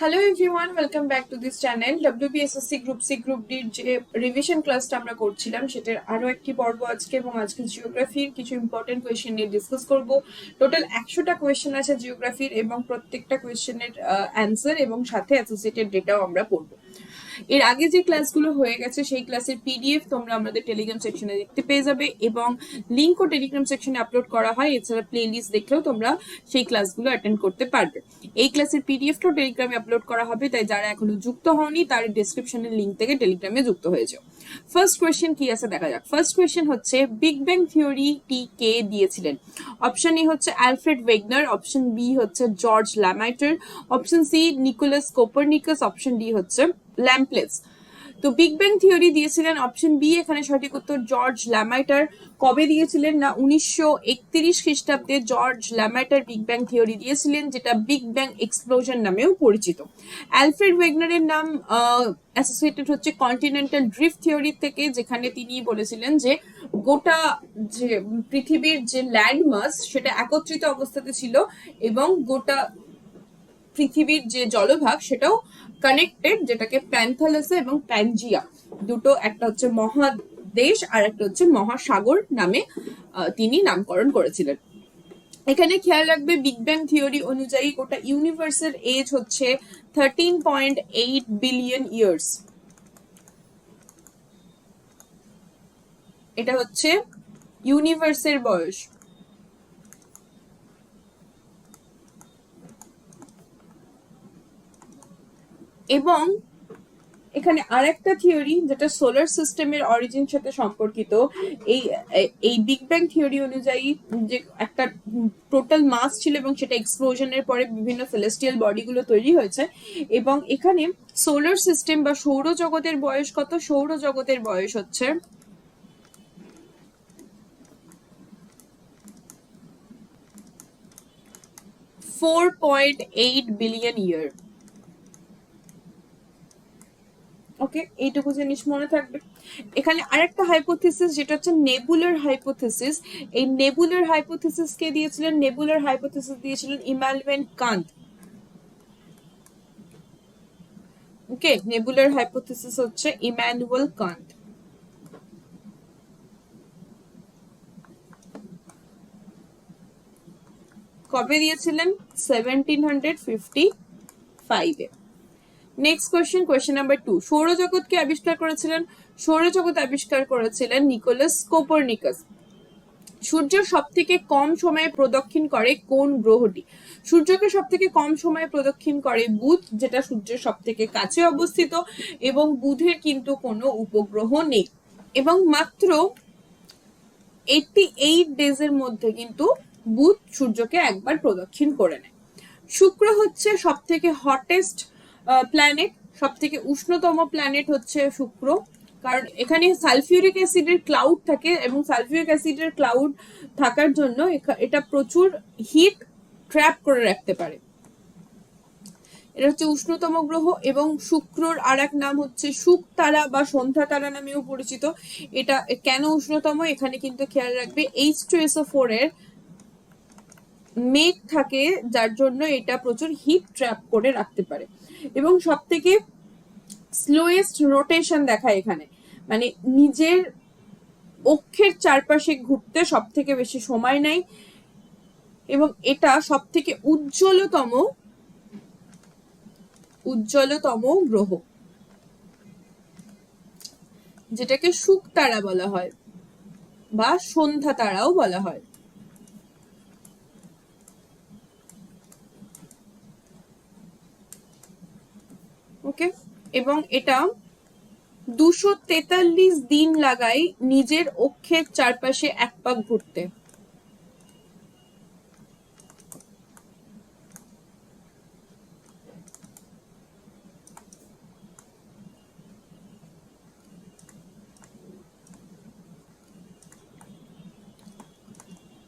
Hello everyone, welcome back to this channel. WBSSC group C group ডির যে revision ক্লাসটা আমরা করছিলাম সেটার আরো একটি পর্ব আজকে, এবং আজকে জিওগ্রাফির কিছু ইম্পর্টেন্ট কোয়েশ্চেন নিয়ে ডিসকাস করব। টোটাল 100টা কোয়েশ্চেন আছে জিওগ্রাফির, এবং প্রত্যেকটা কোয়েশ্চেনের অ্যান্সার এবং সাথে অ্যাসোসিয়েটেড ডেটাও আমরা পড়বো। এর আগে যে ক্লাসগুলো হয়ে গেছে সেই ক্লাসের পিডিএফ তোমরা আমাদের টেলিগ্রাম সেকশনে দেখতে পেয়ে যাবে, এবং লিঙ্কও টেলিগ্রাম সেকশনে আপলোড করা হয়। এছাড়া প্লে লিস্ট দেখলেও তোমরা সেই ক্লাসগুলো অ্যাটেন্ড করতে পারবে। এই ক্লাসের পিডিএফটাও টেলিগ্রামে আপলোড করা হবে, তাই যারা এখনো যুক্ত হওনি তার ডেসক্রিপশনের লিঙ্ক থেকে টেলিগ্রামে যুক্ত হয়ে যাও। ফার্স্ট কোয়েশ্চেন কি আছে দেখা যাক। ফার্স্ট কোয়েশ্চেন হচ্ছে, বিগ ব্যাং থিওরিটি কে দিয়েছিলেন? অপশন এ হচ্ছে অ্যালফ্রেড ওয়েগনার, অপশন বি হচ্ছে George Lemaitre, option C Nicolas Copernicus, option D হচ্ছে ল্যাম্পলেস। তো বিগ ব্যাং থিওরি দিয়েছিলেন অপশন বি, এখানে সঠিক উত্তর জর্জ ল্যামাইটার। কবে দিয়েছিলেন না 1931 খ্রিস্টাব্দে জর্জ ল্যামাইটার বিগ ব্যাং থিওরি দিয়েছিলেন, যেটা বিগ ব্যাং এক্সপ্লোশন নামেও পরিচিত। অ্যালফ্রেড ওয়েগনারের নাম অ্যাসোসিয়েটেড হচ্ছে কন্টিনেন্টাল ড্রিফট থিওরি থেকে, যেখানে তিনি বলেছিলেন যে গোটা যে পৃথিবীর যে ল্যান্ড মাস সেটা একত্রিত অবস্থাতে ছিল, এবং গোটা পৃথিবীর যে জলভাগ সেটাও কানেক্টেড, যেটাকে প্যান্থালাসা এবং প্যানজিয়া দুটো, একটা হচ্ছে মহাদেশ আর একটা হচ্ছে মহাসাগর নামে তিনি নামকরণ করেছিলেন। এখানে খেয়াল রাখবে বিগ ব্যাং থিওরি অনুযায়ী গোটা ইউনিভার্সের এজ হচ্ছে 13.8 বিলিয়ন ইয়ার্স। এটা হচ্ছে ইউনিভার্সের বয়স। এবং এখানে আরেকটা থিওরি যেটা সোলার সিস্টেমের অরিজিন সাথে সম্পর্কিত, এই এই বিগ ব্যাং থিওরি অনুযায়ী যে একটা টোটাল মাস ছিল এবং সেটা এক্সপ্লোশনের পরে বিভিন্ন সেলেস্টিয়াল বডিগুলো তৈরি হয়েছে। এবং এখানে সোলার সিস্টেম বা সৌরজগতের বয়স কত? সৌরজগতের বয়স হচ্ছে 4.8 বিলিয়ন ইয়ার। ওকে, এইটুকু জিনিস মনে থাকবে। এখানে আরেকটা হাইপোথিসিস যেটা হচ্ছে নেবুলার হাইপোথিসিস। এই নেবুলার হাইপোথিসিস কে দিয়েছিলেন? নেবুলার হাইপোথিসিস দিয়েছিলেন Immanuel Kant. Okay, nebular hypothesis হচ্ছে ইমানুয়েল কান্ট। কবে দিয়েছিলেন? 1755 এ। Next question, question number 2। সৌরজগৎকে আবিষ্কার করেছিলেন? সৌরজগৎ আবিষ্কার করেছিলেন নিকোলাস কোপারনিকাস। সূর্য সব থেকে কম সময়ে প্রদক্ষিণ করে কোন গ্রহটি? সূর্যকে সব থেকে কম সময়ে প্রদক্ষিণ করে বুধ, যেটা সূর্যের সব থেকে কাছে অবস্থিত, এবং বুধের কিন্তু কোনো উপগ্রহ নেই, এবং মাত্র 88 ডেজের মধ্যে কিন্তু বুধ সূর্যকে একবার প্রদক্ষিণ করে নেয়। শুক্র হচ্ছে সব থেকে হটেস্ট প্ল্যানেট, সব থেকে উষ্ণতম প্ল্যানেট হচ্ছে শুক্র, কারণ এখানে সালফিউরিক অ্যাসিডের ক্লাউড থাকে, এবং সালফিউরিক অ্যাসিডের ক্লাউড থাকার জন্য এটা প্রচুর হিট ট্র্যাপ করে রাখতে পারে। এটা হচ্ছে উষ্ণতম গ্রহ, এবং শুক্রর আর এক নাম হচ্ছে শুক তারা বা সন্ধ্যা তারা নামেও পরিচিত। এটা কেন উষ্ণতম? এখানে কিন্তু খেয়াল রাখবে H2SO4 এর মেঘ থাকে, যার জন্য এটা প্রচুর হিট ট্র্যাপ করে রাখতে পারে। এবং সব থেকে স্লোয়েস্ট রোটেশন দেখায় এখানে, মানে নিজের অক্ষের চারপাশে ঘুরতে সব থেকে বেশি সময় নেয়, এবং এটা সব থেকে উজ্জ্বলতম গ্রহ, যেটাকে শুক তারা বলা হয় বা সন্ধ্যা তারাও বলা হয়। ওকে, এবং এটা 243 দিন লাগায় নিজের অক্ষের চারপাশে এক পাক ঘুরতে।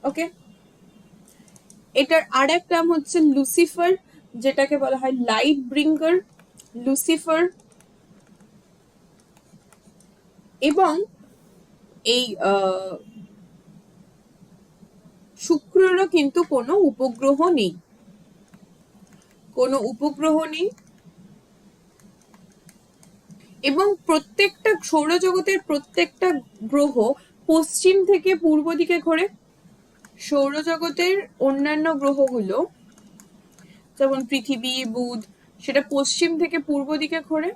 ওকে, এটার আর এক নাম হচ্ছে লুসিফার, যেটাকে বলা হয় লাইট ব্রিঙ্গার, লুসিফার। এবং এই শুক্রেরও কিন্তু কোনো উপগ্রহ নেই, কোনো উপগ্রহ নেই। এবং প্রত্যেকটা সৌরজগতের প্রত্যেকটা গ্রহ পশ্চিম থেকে পূর্ব দিকে ঘোরে। সৌরজগতের অন্যান্য গ্রহগুলো যেমন পৃথিবী, বুধ, সেটা পশ্চিম থেকে পূর্ব দিকে ঘোরে।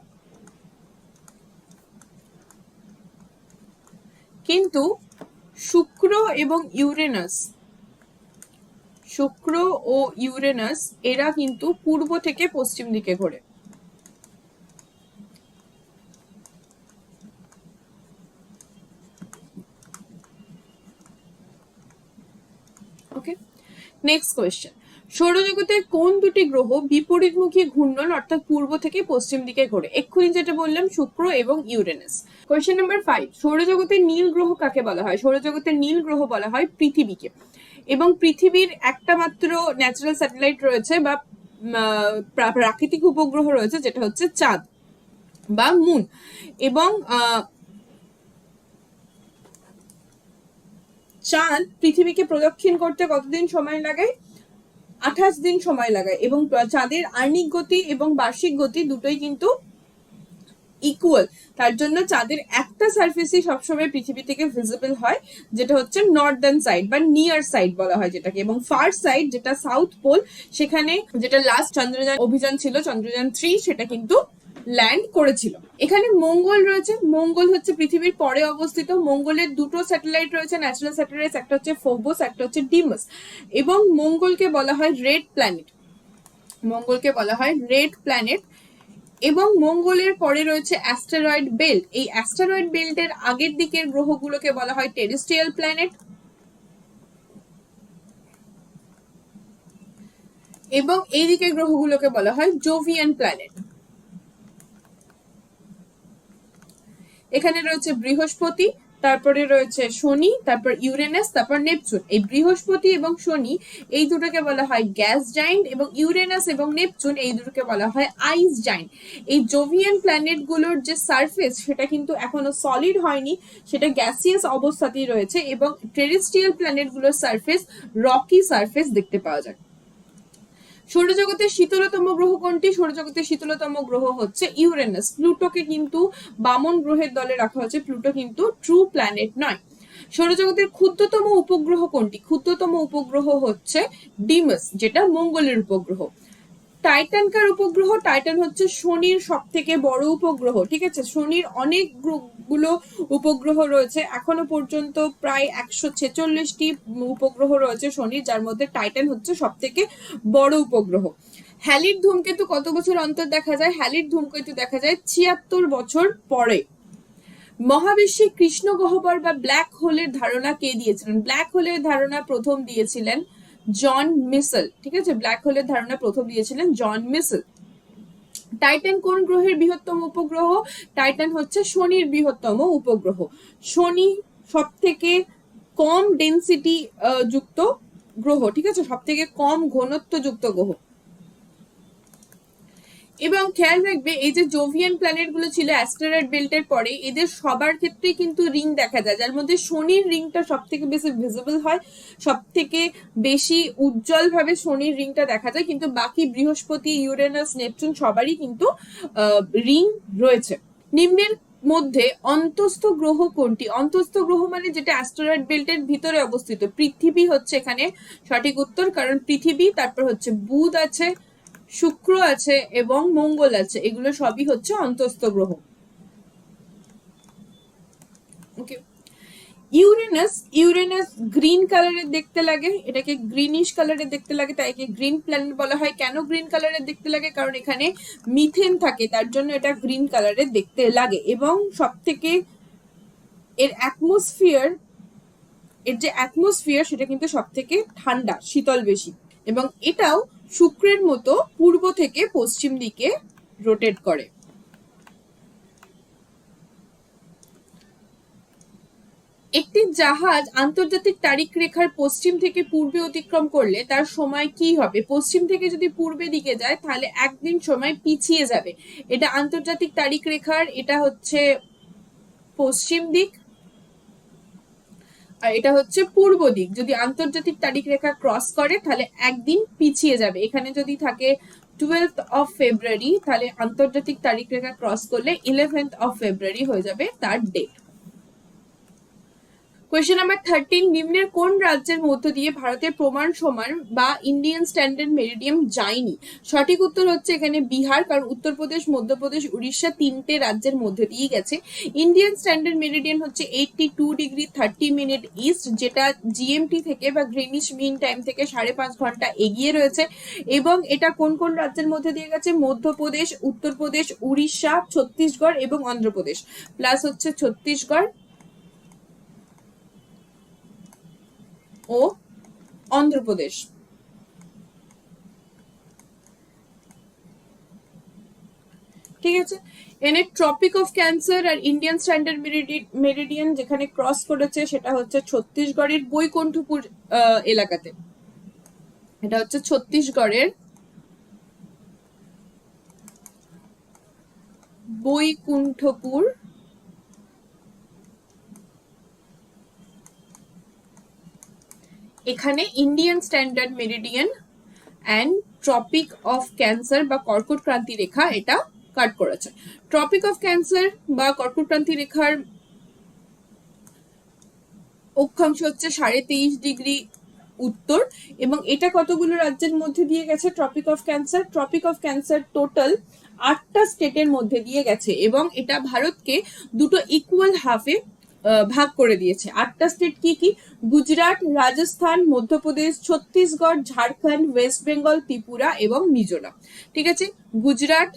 কিন্তু শুক্র এবং ইউরেনাস এরা কিন্তু পূর্ব থেকে পশ্চিম দিকে ঘোরে। ওকে, নেক্সট কোয়েশ্চেন, সৌরজগতের কোন দুটি গ্রহ বিপরীতমুখী ঘূর্ণন অর্থাৎ পূর্ব থেকে পশ্চিম দিকে ঘোরে? এক্ষুনি যেটা বললাম, শুক্র এবং ইউরেনাস। কোয়েশ্চেন নাম্বার 5, সৌরজগতের নীল গ্রহ কাকে বলা হয়? সৌরজগতের নীল গ্রহ বলা হয় পৃথিবীকে। এবং পৃথিবীর একটা মাত্র ন্যাচারাল স্যাটেলাইট রয়েছে বা প্রাকৃতিক উপগ্রহ রয়েছে, যেটা হচ্ছে চাঁদ বা মুন। এবং চাঁদ পৃথিবীকে প্রদক্ষিণ করতে কতদিন সময় লাগায়? 28 দিন সময় লাগায়। এবং চাঁদের আর্নিক গতি এবং বার্ষিক গতি দুটোই কিন্তু ইকুয়াল। তার জন্য চাঁদের একটা সারফেসই সবসময় পৃথিবী থেকে ভিজিবল হয়, যেটা হচ্ছে নর্দার্ন সাইড বা নিয়ার সাইড বলা হয় যেটাকে। এবং ফার সাইড যেটা সাউথ পোল, সেখানে যেটা লাস্ট চন্দ্রযান অভিযান ছিল, চন্দ্রযান 3, সেটা কিন্তু ল্যান্ড করেছিল। এখানে মঙ্গল রয়েছে। মঙ্গল হচ্ছে পৃথিবীর পরে অবস্থিত। মঙ্গলের দুটো স্যাটেলাইট রয়েছে, ন্যাচারাল স্যাটেলাইট, একটা হচ্ছে ফোবস, একটা হচ্ছে ডিমাস। এবং মঙ্গলকে বলা হয় রেড প্ল্যানেট। মঙ্গলকে বলা হয় রেড প্ল্যানেট। এবং মঙ্গলের পরে রয়েছে অ্যাস্টেরয়েড বেল্ট। এই অ্যাস্টেরয়েড বেল্টের আগের দিকের গ্রহগুলোকে বলা হয় টেরেস্ট্রিয়াল প্ল্যানেট। এবং এই দিকের গ্রহগুলোকে বলা হয় জোভিয়ান প্ল্যানেট। এখানে রয়েছে বৃহস্পতি, তারপরে রয়েছে শনি, তারপর ইউরেনাস, তারপর নেপচুন। এই বৃহস্পতি এবং শনি এই দুটোকে বলা হয় গ্যাস জাইন্ট, এবং ইউরেনাস এবং নেপচুন এই দুটোকে বলা হয় আইস জাইন্ট। এই জোভিয়ান প্ল্যানেট গুলোর যে সারফেস, সেটা কিন্তু এখনো সলিড হয়নি, সেটা গ্যাসিয়াস অবস্থাতেই রয়েছে। এবং টেরেস্ট্রিয়াল প্ল্যানেট গুলোর সারফেস রকি সারফেস দেখতে পাওয়া যায়। সৌরজগতের শীতলতম গ্রহ কোনটি? সৌরজগতের শীতলতম গ্রহ হচ্ছে ইউরেনাস। প্লুটোকে কিন্তু বামন গ্রহের দলে রাখা হয়েছে, প্লুটো কিন্তু ট্রু প্ল্যানেট নয়। সৌরজগতের ক্ষুদ্রতম উপগ্রহ কোনটি? ক্ষুদ্রতম উপগ্রহ হচ্ছে ডিমাস, যেটা মঙ্গলের উপগ্রহ। টাইটান কার উপগ্রহ? টাইটান হচ্ছে শনির সব থেকে বড় উপগ্রহ। ঠিক আছে, শনির অনেক গুলো উপগ্রহ রয়েছে, এখনো পর্যন্ত প্রায় 146টি উপগ্রহ রয়েছে শনির, যার মধ্যে টাইটান হচ্ছে সব থেকে বড় উপগ্রহ। হ্যালির ধূমকেতু কত বছর অন্তর দেখা যায়? হ্যালির ধূমকেতু দেখা যায় 76 বছর পরে। মহাবিশ্বে কৃষ্ণ গহ্বর বা ব্ল্যাক হোলের ধারণা কে দিয়েছিলেন? ব্ল্যাক হোলের ধারণা প্রথম দিয়েছিলেন জন মিসেল। ঠিক আছে, ব্ল্যাক হোলের ধারণা প্রথম দিয়েছিলেন জন মিসেল। টাইটান কোন গ্রহের বৃহত্তম উপগ্রহ? টাইটান হচ্ছে শনির বৃহত্তম উপগ্রহ। শনি সব থেকে কম ডেন্সিটি যুক্ত গ্রহ। ঠিক আছে, সব থেকে কম ঘনত্ব যুক্ত গ্রহ। এবং খেয়াল রাখবে, এই যে জোভিয়ান প্ল্যানেট গুলো ছিল অ্যাস্টেরয়েড বেল্টের পরে, এদের সবার ক্ষেত্রেই কিন্তু রিং দেখা যায়, যার মধ্যে শনির রিংটা সব থেকে বেশি ভিজিবল হয়, সব থেকে বেশি উজ্জ্বল ভাবে শনির রিংটা দেখা যায়। কিন্তু বাকি বৃহস্পতি, ইউরেনাস, নেপচুন সবারই কিন্তু রিং রয়েছে। নিম্নের মধ্যে অন্তস্থ গ্রহ কোনটি? অন্তস্থ গ্রহ মানে যেটা অ্যাস্টেরয়েড বেল্টের ভিতরে অবস্থিত। পৃথিবী হচ্ছে এখানে সঠিক উত্তর, কারণ পৃথিবী, তারপর হচ্ছে বুধ আছে, শুক্র আছে এবং মঙ্গল আছে, এগুলো সবই হচ্ছে অন্তস্থ গ্রহ। ওকে, ইউরেনাস গ্রিন কালারের দেখতে লাগে, এটাকে গ্রিনিশ কালারের দেখতে লাগে, তাই একে গ্রিন প্ল্যানেট বলা হয়। কেন গ্রিন কালারের দেখতে লাগে? কারণ এখানে মিথেন থাকে, তার জন্য এটা গ্রিন কালারের দেখতে লাগে। এবং সব থেকে এর যে অ্যাটমসফিয়ার সেটা কিন্তু সব থেকে ঠান্ডা, শীতল বেশি। এবং এটাও শুক্রের মতো পূর্ব থেকে পশ্চিম দিকে রোটেট করে। একটি জাহাজ আন্তর্জাতিক তারিখ রেখার পশ্চিম থেকে পূর্বে অতিক্রম করলে তার সময় কি হবে? পশ্চিম থেকে যদি পূর্বে দিকে যায় তাহলে একদিন সময় পিছিয়ে যাবে। এটা আন্তর্জাতিক তারিখ রেখার, এটা হচ্ছে পশ্চিম দিক, আর এটা হচ্ছে পূর্ব দিক। যদি আন্তর্জাতিক তারিখ রেখা ক্রস করে তাহলে একদিন পিছিয়ে যাবে। এখানে যদি থাকে 12th of February, তাহলে আন্তর্জাতিক তারিখ রেখা ক্রস করলে 11th of February হয়ে যাবে তার ডেট। কোয়েশ্চেন নাম্বার 13, নিম্নের কোন রাজ্যের মধ্য দিয়ে ভারতের প্রমাণ সমান বা ইন্ডিয়ান স্ট্যান্ডার্ড মেরিডিয়াম যায়নি? সঠিক উত্তর হচ্ছে এখানে বিহার, কারণ উত্তরপ্রদেশ, মধ্যপ্রদেশ, উড়িষ্যা তিনটে রাজ্যের মধ্যে দিয়ে গেছে। ইন্ডিয়ান স্ট্যান্ডার্ড মেরিডিয়ান হচ্ছে 82 ডিগ্রি 30 মিনিট ইস্ট, যেটা জিএমটি থেকে বা গ্রিনিচ মিন টাইম থেকে 5.5 ঘন্টা এগিয়ে রয়েছে। এবং এটা কোন কোন রাজ্যের মধ্যে দিয়ে গেছে? মধ্যপ্রদেশ, উত্তরপ্রদেশ, উড়িষ্যা, ছত্তিশগড় এবং অন্ধ্রপ্রদেশ, প্লাস হচ্ছে ছত্তিশগড় ও অন্ধ্রপ্রদেশ। ঠিক আছে, এনে ট্রপিক অফ ক্যান্সার আর ইন্ডিয়ান স্ট্যান্ডার্ড মেরিডিয়ান যেখানে ক্রস করেছে সেটা হচ্ছে ছত্তিশগড়ের বৈকুণ্ঠপুর এলাকাতে। এটা হচ্ছে ছত্তিশগড়ের বৈকুণ্ঠপুর এখানে Indian standard meridian and tropic of cancer বা কর্কট ক্রান্তি রেখা এটা কাট করেছে। ট্রপিক অফ ক্যান্সার বা কর্কট ক্রান্তি রেখার অক্ষাংশ হচ্ছে 23.5 ডিগ্রি উত্তর, এবং এটা কতগুলো রাজ্যের মধ্যে দিয়ে গেছে? Tropic of cancer, tropic of cancer total 8টা স্টেটের মধ্যে দিয়ে গেছে, এবং এটা ভারতকে দুটো ইকুয়াল হাফে ভাগ করে দিয়েছে। 8টা স্টেট কি কি? গুজরাট, রাজস্থান, মধ্যপ্রদেশ, ছত্তিশগড়, ঝাড়খণ্ড, ওয়েস্ট বেঙ্গল, ত্রিপুরা এবং মিজোরাম। ঠিক আছে, গুজরাট,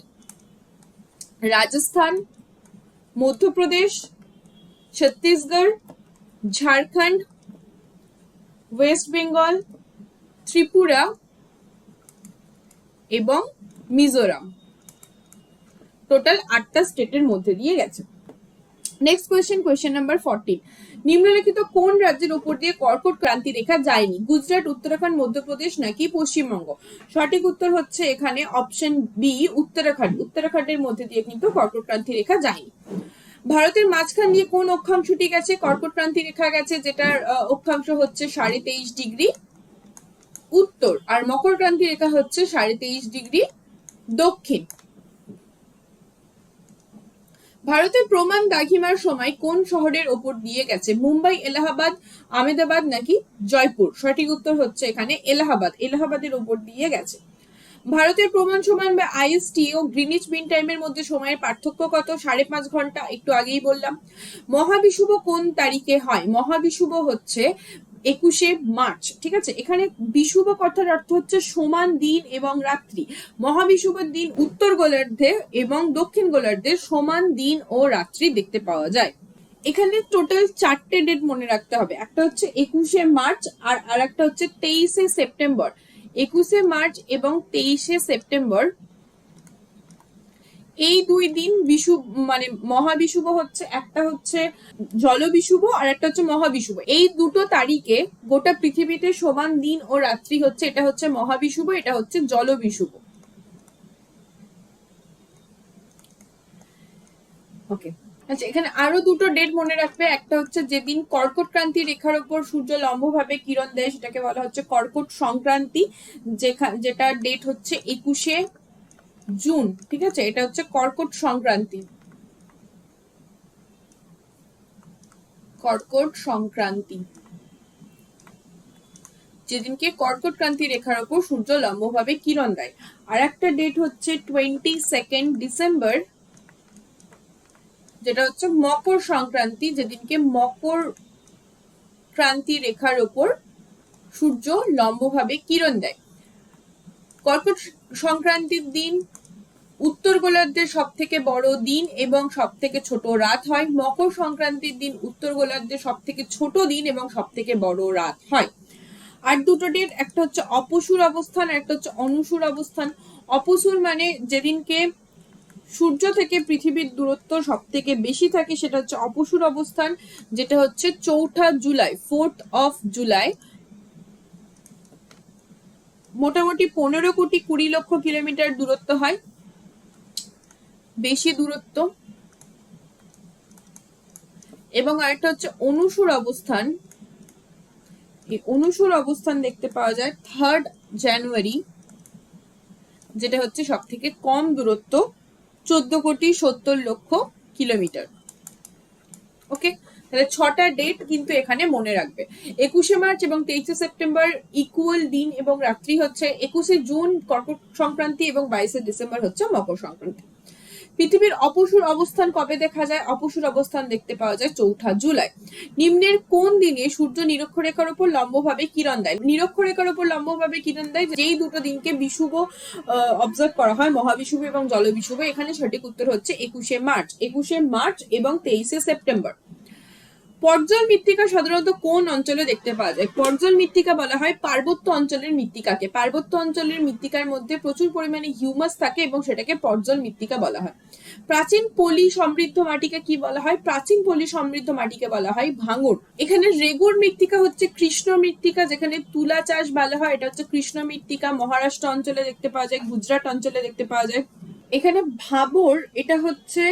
রাজস্থান, মধ্যপ্রদেশ, ছত্তিশগড়, ঝাড়খণ্ড, ওয়েস্ট বেঙ্গল, ত্রিপুরা এবং মিজোরাম, টোটাল 8টা স্টেটের মধ্যে দিয়ে গেছে। নেক্সট কোয়েশ্চেন, কোয়েশ্চেন নাম্বার 14, নিম্নলিখিত কোন রাজ্যের উপর দিয়ে কর্কট ক্রান্তি রেখা যায়নি? গুজরাট, উত্তরাখণ্ড, মধ্যপ্রদেশ নাকি পশ্চিমবঙ্গ? সঠিক উত্তর হচ্ছে এখানে অপশন বি, উত্তরাখণ্ড। উত্তরাখণ্ডের মধ্যে দিয়ে কিন্তু কর্কট ক্রান্তি রেখা যায়নি। ভারতের মাঝখান দিয়ে কোন অক্ষাংশটি গেছে? কর্কট ক্রান্তি রেখা গেছে, যেটার অক্ষাংশ হচ্ছে 23.5 ডিগ্রি উত্তর, আর মকর ক্রান্তি রেখা হচ্ছে 23.5 ডিগ্রি দক্ষিণ। ভারতের প্রমাণ দাঘিমার সময় কোন শহরের ওপর দিয়ে গেছে? মুম্বাই, এলাহাবাদ, আহমেদাবাদ নাকি জয়পুর? সঠিক উত্তর হচ্ছে এখানে এলাহাবাদ। এলাহাবাদের ওপর দিয়ে গেছে। ভারতের প্রমাণ সমান বা আইএসটি ও গ্রিনিচ মিন টাইমের মধ্যে সময়ের পার্থক্য কত? 5.5 ঘন্টা, একটু আগেই বললাম। মহাবিষুব কোন তারিখে হয়? মহাবিষুব হচ্ছে 21শে মার্চ। ঠিক আছে, এখানে বিষুব কথার অর্থ হচ্ছে সমান দিন এবং রাত্রি। মহাবিষুবের দিন উত্তর গোলার্ধে এবং দক্ষিণ গোলার্ধে সমান দিন ও রাত্রি দেখতে পাওয়া যায়। এখানে টোটাল 4টে ডেট মনে রাখতে হবে, একটা হচ্ছে 21শে মার্চ আর আরেকটা হচ্ছে 23শে সেপ্টেম্বর। 21শে মার্চ এবং 23শে সেপ্টেম্বর এই দুই দিন বিষুব মানে মহাবিষুব হচ্ছে, একটা হচ্ছে জলবিষুব আর একটা হচ্ছে মহাবিষুব। এই দুটো তারিখে গোটা পৃথিবীতে সমান দিন ও রাত্রি হচ্ছে, এটা হচ্ছে মহাবিষুব, এটা হচ্ছে জলবিষুব। ওকে, আচ্ছা, এখানে আরো দুটো ডেট মনে রাখবে, একটা হচ্ছে যেদিন কর্কট ক্রান্তি রেখার উপর সূর্য লম্বভাবে কিরণ দেয় সেটাকে বলা হচ্ছে কর্কট সংক্রান্তি, যেটা ডেট হচ্ছে 21শে জুন। ঠিক আছে, এটা হচ্ছে কর্কট সংক্রান্তি। কর্কট সংক্রান্তি যেদিনকে কর্কট ক্রান্তি রেখার উপর সূর্য লম্বভাবে কিরণ দেয়। আর একটা ডেট হচ্ছে 22 ডিসেম্বর, যেটা হচ্ছে মকর সংক্রান্তি, যেদিনকে মকর ক্রান্তি রেখার উপর সূর্য লম্বভাবে কিরণ দেয়। কর্কট সংক্রান্তির দিন উত্তর গোলার্ধের সব থেকে বড় দিন এবং সব থেকে ছোট রাত হয়। মকর সংক্রান্তির দিন উত্তর গোলার্ধের সব থেকে ছোট দিন এবং সব থেকে বড় রাত হয়। আর দুটো ডেট, একটা হচ্ছে অপসূর অবস্থান, একটা হচ্ছে অনুসূর অবস্থান। অপসূর মানে যেদিনকে সূর্য থেকে পৃথিবীর দূরত্ব সব থেকে বেশি থাকে সেটা হচ্ছে অপসূর অবস্থান, যেটা হচ্ছে 4 জুলাই, 4th of জুলাই। মোটামুটি 15,20,00,000 কিলোমিটার দূরত্ব হয়, বেশি দূরত্ব। এবং আরেকটা হচ্ছে অনুসূর অবস্থান। এই অনুসূর অবস্থান দেখতে পাওয়া যায় 3rd জানুয়ারি, যেটা হচ্ছে সব থেকে কম দূরত্ব, 14,70,00,000 কিলোমিটার। ওকে, তাহলে 6টা ডেট কিন্তু এখানে মনে রাখবে। 21শে মার্চ এবং 23শে সেপ্টেম্বর ইকুয়াল দিন এবং রাত্রি হচ্ছে। 21শে জুন কর্কট সংক্রান্তি এবং 22শে ডিসেম্বর হচ্ছে মকর সংক্রান্তি। পৃথিবীর অপসূর অবস্থান কবে দেখা যায়? অপসূর অবস্থান দেখতে পাওয়া যায় 4 জুলাই। নিম্নের কোন দিনে সূর্য নিরক্ষরেখার উপর লম্বভাবে কিরণ দেয়? নিরক্ষরেখার উপর লম্বভাবে কিরণ দেয় যেই দুটো দিনকে বিষুব অবজার্ভ করা হয়, মহাবিষুব এবং জলবিষুব। এখানে সঠিক উত্তর হচ্ছে 21শে মার্চ। 21শে মার্চ এবং 23শে সেপ্টেম্বর। পর্জল মৃত্তিকা সাধারণত কোন অঞ্চলে দেখতে পাওয়া যায়? পর্জল মৃত্তিকা বলা হয় পার্বত্য অঞ্চলের মৃত্তিকাকে। পার্বত্য অঞ্চলের মৃত্তিকার মধ্যে প্রচুর পরিমাণে হিউমাস থাকে এবং সেটাকে পর্জল মৃত্তিকা বলা হয়। প্রাচীন পলি সমৃদ্ধ মাটিকে কি বলা হয়? প্রাচীন পলি সমৃদ্ধ মাটিকে বলা হয় ভাঙর। এখানে রেগুর মৃত্তিকা হচ্ছে কৃষ্ণ মৃত্তিকা, যেখানে তুলা চাষ ভালো হয়, এটা হচ্ছে কৃষ্ণ মৃত্তিকা। মহারাষ্ট্র অঞ্চলে দেখতে পাওয়া যায়, গুজরাট অঞ্চলে দেখতে পাওয়া যায়। এখানে ভাবর, এটা হচ্ছে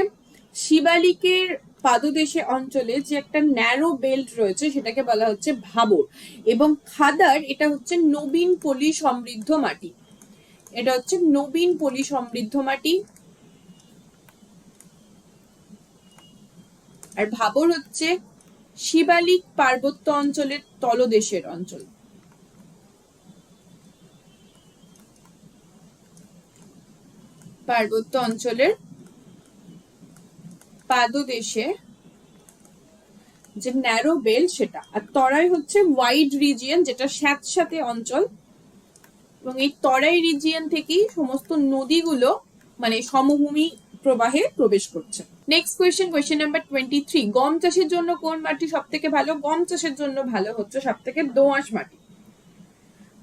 শিবালিকের পাদদেশে অঞ্চলে যে একটা ন্যারো বেল্ট রয়েছে সেটাকে বলা হচ্ছে ভাবর। এবং খাদার, এটা হচ্ছে নবীন পলি সমৃদ্ধ মাটি। এটা হচ্ছে নবীন পলি সমৃদ্ধ মাটি। আর ভাবর হচ্ছে শিবালিক পার্বত্য অঞ্চলের তলদেশের অঞ্চল। পার্বত্য অঞ্চলের পাদদেশে যে ন্যারো বেল্ট সেটা। আর তরাই হচ্ছে ওয়াইড রিজিয়ন, যেটা স্যাঁতস্যাঁতে অঞ্চল। এবং এই তরাই রিজিয়ন থেকেই সমস্ত নদীগুলো মানে সমভূমি প্রবাহে প্রবেশ করছে। Next question number 23। গম চাষের জন্য কোন মাটি সব থেকে ভালো? গম চাষের জন্য ভালো হচ্ছে সব থেকে দোআঁশ মাটি।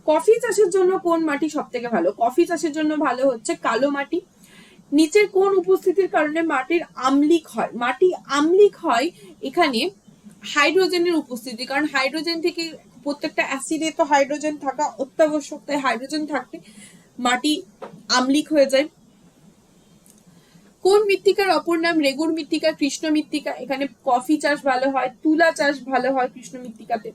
কফি চাষের জন্য কোন মাটি সব থেকে ভালো? কফি চাষের জন্য ভালো হচ্ছে কালো মাটি। নিচের কোন উপস্থিতির কারণে মাটির আম্লিক হয়? মাটি আম্লিক হয় এখানে হাইড্রোজেনের উপস্থিতি, কারণ হাইড্রোজেন থেকে প্রত্যেকটা অ্যাসিডে তো হাইড্রোজেন থাকা অত্যাবশ্যক, তাই হাইড্রোজেন থাকলে মাটি আম্লিক হয়ে যায়। কোন মৃত্তিকার অপর নাম রেগুর মৃত্তিকা, কৃষ্ণ মৃত্তিকা? এখানে কফি চাষ ভালো হয়, তুলা চাষ ভালো হয় কৃষ্ণ মৃত্তিকাতে।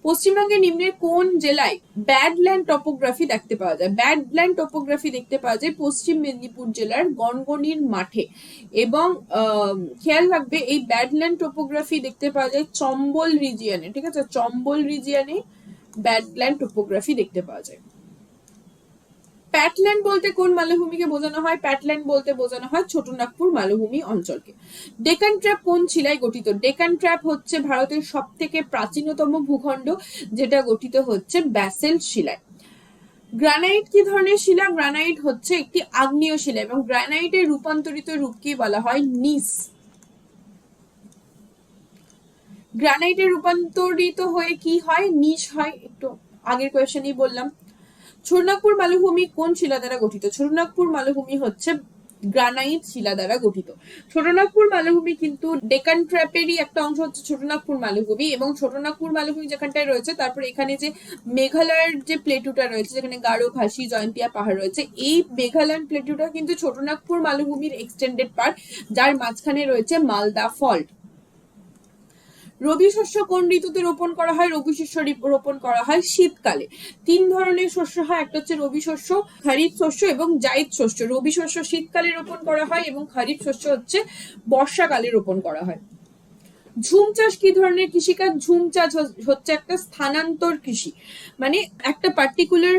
পশ্চিমবঙ্গের নিম্নের কোন জেলায় ব্যাডল্যান্ড টপোগ্রাফি দেখতে পাওয়া যায়? ব্যাডল্যান্ড টপোগ্রাফি দেখতে পাওয়া যায় পশ্চিম মেদিনীপুর জেলার গনগনির মাঠে। এবং খেয়াল রাখবে এই ব্যাডল্যান্ড টপোগ্রাফি দেখতে পাওয়া যায় চম্বল রিজিয়নে। ঠিক আছে, চম্বল রিজিয়নে ব্যাডল্যান্ড টপোগ্রাফি দেখতে পাওয়া যায়। প্যাটল্যান্ড বলতে কোন মালভূমিকে বোঝানো হয়? প্যাটল্যান্ড বলতে বোঝানো হয় ছোটনাগপুর মালভূমি অঞ্চলকে। ডেকান ট্র্যাপ কোন শিলায় গঠিত? ডেকান ট্র্যাপ হচ্ছে ভারতের সব থেকে প্রাচীনতম ভূখণ্ড, যেটা গঠিত হচ্ছে ব্যাসেল্ট শিলায়। গ্রানাইট কি ধরনের শিলা? গ্রানাইট হচ্ছে একটি আগ্নেয় শিলা এবং গ্রানাইটের রূপান্তরিত রূপকে বলা হয় নিস। গ্রানাইটের রূপান্তরিত হয়ে কি হয়? নিস হয়। একটু আগের কোয়েশ্চেনই বললাম। ছোটনাগপুর মালভূমি কোন শিলা দ্বারা গঠিত? ছোটনাগপুর মালভূমি হচ্ছে গ্রানাইট শিলা দ্বারা গঠিত। ছোটনাগপুর মালভূমি কিন্তু ডেকান ট্র্যাপেরই একটা অংশ হচ্ছে ছোটনাগপুর মালভূমি। এবং ছোটনাগপুর মালভূমি যেখানটায় রয়েছে, তারপর এখানে যে মেঘালয়ের যে প্লেটুটা রয়েছে, যেখানে গারো, খাসি, জয়ন্তিয়া পাহাড় রয়েছে, এই মেঘালয়ান প্লেটুটা কিন্তু ছোটনাগপুর মালভূমির এক্সটেন্ডেড পার্ট, যার মাঝখানে রয়েছে মালদা ফল্ট। রবি শস্য কোন ঋতুতে রোপণ করা হয়? রবি শস্য রোপণ করা হয় শীতকালে। 3 ধরনের শস্য হয়, একটা হচ্ছে রবি শস্য, খারিফ শস্য এবং জাইদ শস্য। রবি শস্য শীতকালে রোপণ করা হয় এবং খারিফ শস্য হচ্ছে বর্ষাকালে রোপণ করা হয়। ঝুম চাষ কি ধরনের কৃষিকাজ? ঝুম চাষ হচ্ছে একটা স্থানান্তর কৃষি, মানে একটা পার্টিকুলার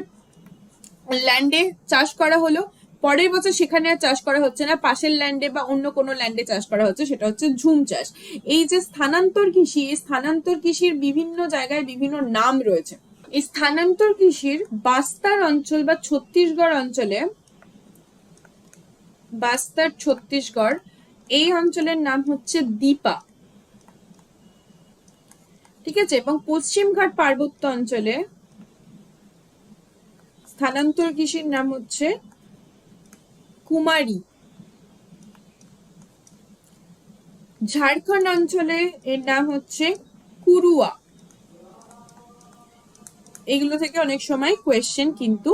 ল্যান্ডে চাষ করা হলো, পরের বছর সেখানে আর চাষ করা হচ্ছে না, পাশের ল্যান্ডে বা অন্য কোনো ল্যান্ডে চাষ করা হচ্ছে, সেটা হচ্ছে ঝুম চাষ। এই যে স্থানান্তর কৃষি, এই স্থানান্তর কৃষির বিভিন্ন জায়গায় বিভিন্ন নাম রয়েছে। এই স্থানান্তর কৃষির বাস্তার অঞ্চল বা ছত্তিশগড় অঞ্চলে, বাস্তার ছত্তিশগড়, এই অঞ্চলের নাম হচ্ছে দীপা। ঠিক আছে, এবং পশ্চিমঘাট পার্বত্য অঞ্চলে স্থানান্তর কৃষির নাম হচ্ছে কুমারী। ঝাড়খণ্ড অঞ্চলে এর নাম হচ্ছে কুরুয়া। এগুলো থেকে অনেক সময় কোয়েশ্চেন কিন্তু